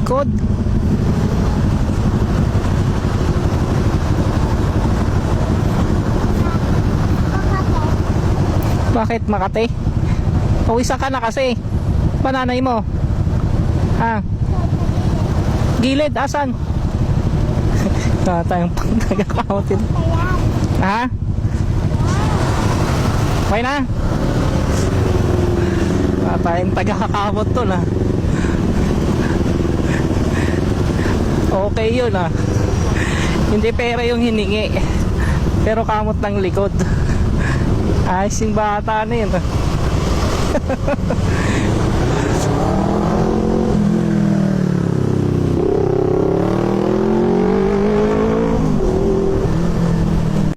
likod. Bakit Makati? Pawisan ka na kasi. Pananay mo? Ha? Gilid, asan? Tayong pang nagkakamutin. Ha? Okay na? Tayong tagakakamot to na. Okay yun ah. Hindi pera yung hiningi, pero kamot ng likod. Ayos yung bata na yun.